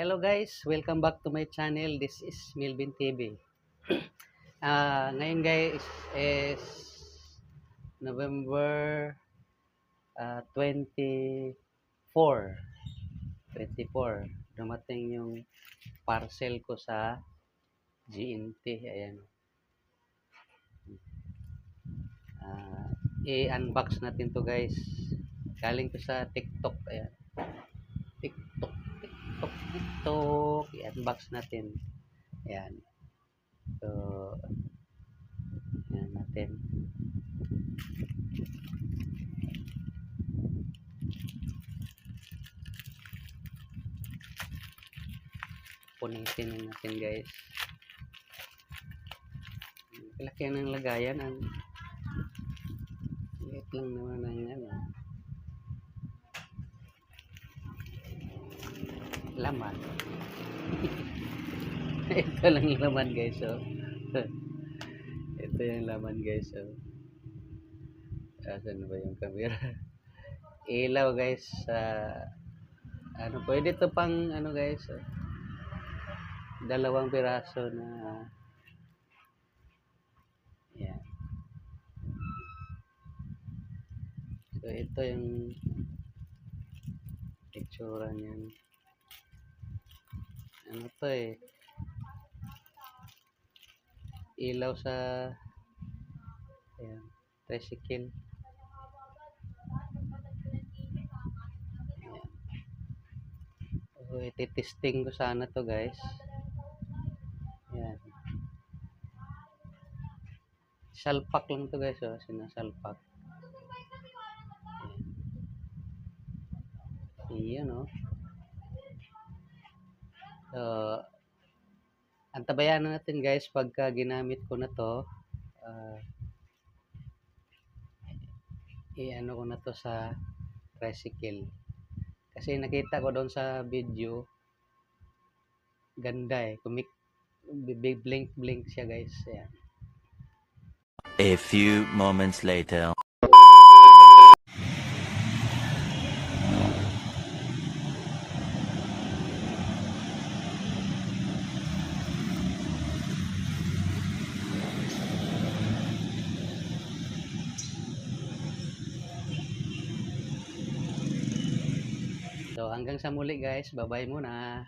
Hello guys, welcome back to my channel. This is Milvin TV. Ngayon guys is November 24. 24. Dumating yung parcel ko sa GNT. Ayan. I-unbox natin to guys. Galing to sa TikTok. Ayan. TikTok. I-unbox natin. Ayan. So, ayan natin. Punitin natin guys. Laki ng lagayan. Ang liit lang naman ang ano. Laman. Ito lang laman guys. So. Ito yung laman guys. So. Asan ba yung camera? Ilaw guys. Ano, pwede to pang ano guys. So. Dalawang piraso na yan. So ito yung itsura niyan. Ano to ilaw sa ayan, tricycle. Ayan. So iti-testing ko sana to guys. Ayan. Salpak lang to guys. Sinasalpak. Iyan So, antabayan natin guys pagka ginamit ko na to. I-ano ko na to sa tricycle. Kasi nakita ko doon sa video, ganda blink siya guys. Ayan. A few moments later. So hanggang sa muli guys, bye-bye muna.